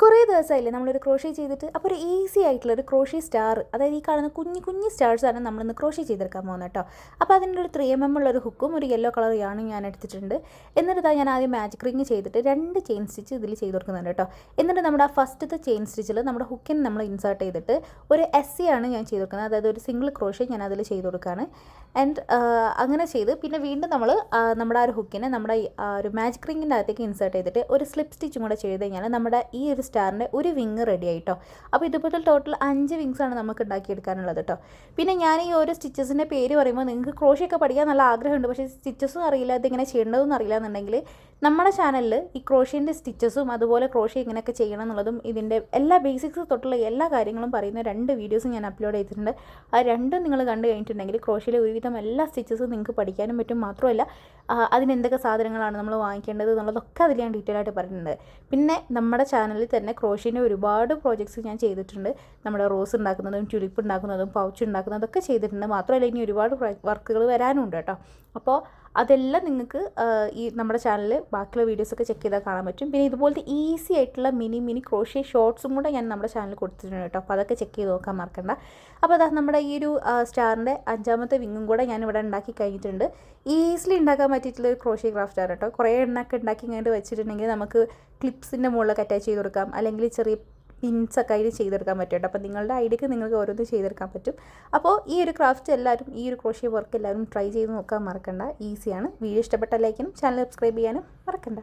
കുറേ ദിവസമായില്ലേ നമ്മളൊരു ക്രോഷ്യ ചെയ്തിട്ട്. അപ്പോൾ ഒരു ഈസി ആയിട്ടുള്ള ഒരു ക്രോഷ്യ സ്റ്റാർ, അതായത് ഈ കാണുന്ന കുഞ്ഞു കുഞ്ഞു സ്റ്റാർസാണ് നമ്മളിന്ന് ക്രോഷ്യ ചെയ്തെടുക്കാൻ പോകുന്നത് കേട്ടോ. അപ്പോൾ അതിൻ്റെ ഒരു 3mm ഉള്ളൊരു ഹുക്കും ഒരു യെല്ലോ കളർ യാണും ഞാൻ എടുത്തിട്ടുണ്ട്. എന്നിട്ട് ഞാൻ ആദ്യം മാജിക് റിങ് ചെയ്തിട്ട് 2 ചെയിൻ സ്റ്റിച്ച് ഇതിൽ ചെയ്ത് കൊടുക്കുന്നുണ്ട് കേട്ടോ. എന്നിട്ട് നമ്മുടെ ആ ഫസ്റ്റത്തെ ചെയിൻ സ്റ്റിച്ചിൽ നമ്മുടെ ഹുക്കിന് നമ്മൾ ഇൻസേർട്ട് ചെയ്തിട്ട് ഒരു SC ആണ് ഞാൻ ചെയ്ത് കൊടുക്കുന്നത്, അതായത് ഒരു സിംഗിൾ ക്രോഷ്യ ഞാൻ അതിൽ ചെയ്ത് കൊടുക്കുകയാണ്. ആൻഡ് അങ്ങനെ ചെയ്ത് പിന്നെ വീണ്ടും നമ്മൾ നമ്മുടെ ആ ഒരു ഹുക്കിനെ നമ്മുടെ ഒരു മാജിക് റിങ്ങിൻ്റെ അകത്തേക്ക് ഇൻസേർട്ട് ചെയ്തിട്ട് ഒരു സ്ലിപ്പ് സ്റ്റിച്ചും കൂടെ ചെയ്ത് കഴിഞ്ഞാൽ നമ്മുടെ ഈ ഒരു സ്റ്റാറിൻ്റെ ഒരു വിങ് റെഡി ആയിട്ടോ. അപ്പോൾ ഇതുപോലെ ടോട്ടൽ 5 വിങ്സാണ് നമുക്ക് ഉണ്ടാക്കിയെടുക്കാനുള്ളത് കേട്ടോ. പിന്നെ ഞാൻ ഈ ഓരോ സ്റ്റിച്ചസിൻ്റെ പേര് പറയുമ്പോൾ നിങ്ങൾക്ക് ക്രോഷ്യൊക്കെ പഠിക്കാൻ നല്ല ആഗ്രഹമുണ്ട്, പക്ഷേ സ്റ്റിച്ചസും അറിയില്ല, ഇതിങ്ങനെ ചെയ്യേണ്ടതെന്ന് അറിയില്ല എന്നുണ്ടെങ്കിൽ നമ്മുടെ ചാനലിൽ ഈ ക്രോഷ്യേൻ്റെ സ്റ്റിച്ചസും അതുപോലെ ക്രോഷ്യ ഇങ്ങനെയൊക്കെ ചെയ്യണം എന്നുള്ളതും ഇതിൻ്റെ എല്ലാ ബേസിക്സ് തൊട്ടുള്ള എല്ലാ കാര്യങ്ങളും പറയുന്ന 2 വീഡിയോസും ഞാൻ അപ്ലോഡ് ചെയ്തിട്ടുണ്ട്. ആ രണ്ടും നിങ്ങൾ കണ്ടു കഴിഞ്ഞിട്ടുണ്ടെങ്കിൽ ക്രോഷ്യയിലെ ഒരുവിധം എല്ലാ സ്റ്റിച്ചസും നിങ്ങൾക്ക് പഠിക്കാനും പറ്റും. മാത്രമല്ല അതിനെന്തൊക്കെ സാധനങ്ങളാണ് നമ്മൾ വാങ്ങിക്കേണ്ടത് എന്നുള്ളതൊക്കെ അതിൽ ഞാൻ ഡീറ്റെയിൽ ആയിട്ട് പറഞ്ഞിട്ടുണ്ട്. പിന്നെ നമ്മുടെ ചാനലിൽ തന്നെ ക്രോഷ്യേൻ്റെ ഒരുപാട് പ്രോജക്ട്സ് ഞാൻ ചെയ്തിട്ടുണ്ട്. നമ്മുടെ റോസ് ഉണ്ടാക്കുന്നതും ട്യൂലിപ്പ് ഉണ്ടാക്കുന്നതും പൗച്ച് ഉണ്ടാക്കുന്നതൊക്കെ ചെയ്തിട്ടുണ്ട്. മാത്രമല്ല ഇനി ഒരുപാട് വർക്കുകൾ വരാനുണ്ട് കേട്ടോ. അപ്പോൾ അതെല്ലാം നിങ്ങൾക്ക് ഈ നമ്മുടെ ചാനലിൽ ബാക്കിയുള്ള വീഡിയോസൊക്കെ ചെക്ക് ചെയ്താൽ കാണാൻ പറ്റും. പിന്നെ ഇതുപോലത്തെ ഈസി ആയിട്ടുള്ള മിനി ക്രോഷ്യ ഷോർട്സും കൂടെ ഞാൻ നമ്മുടെ ചാനലിൽ കൊടുത്തിട്ടുണ്ട് കേട്ടോ. അപ്പോൾ അതൊക്കെ ചെക്ക് ചെയ്ത് നോക്കാൻ മറക്കണ്ട. അപ്പോൾ അതാ നമ്മുടെ ഈ ഒരു സ്റ്റാറിൻ്റെ 5ാമത്തെ വിങ്ങും കൂടെ ഞാൻ ഇവിടെ ഉണ്ടാക്കി കഴിഞ്ഞിട്ടുണ്ട്. ഈസിലി ഉണ്ടാക്കാൻ പറ്റിയിട്ടുള്ള ഒരു ക്രോഷ്യ ക്രാഫ്റ്റ് ആണ് കേട്ടോ. കുറേ എണ്ണൊക്കെ ഉണ്ടാക്കി കഴിഞ്ഞിട്ട് വെച്ചിട്ടുണ്ടെങ്കിൽ നമുക്ക് ക്ലിപ്സിൻ്റെ മുകളിലൊക്കെ അറ്റാച്ച് ചെയ്ത് കൊടുക്കാം, അല്ലെങ്കിൽ ചെറിയ പിൻസൊക്കെ അതിൽ ചെയ്തെടുക്കാൻ പറ്റും കേട്ടോ. അപ്പോൾ നിങ്ങളുടെ ഐഡിയക്ക് നിങ്ങൾക്ക് ഓരോന്നും ചെയ്തെടുക്കാൻ പറ്റും. അപ്പോൾ ഈ ഒരു ക്രാഫ്റ്റ് എല്ലാവരും, ഈ ഒരു ക്രോഷ്യ വർക്ക് എല്ലാവരും ട്രൈ ചെയ്ത് നോക്കാൻ മറക്കണ്ട. ഈസിയാണ്. വീഡിയോ ഇഷ്ടപ്പെട്ട ലൈക്കിനും ചാനൽ സബ്സ്ക്രൈബ് ചെയ്യാനും മറക്കണ്ട.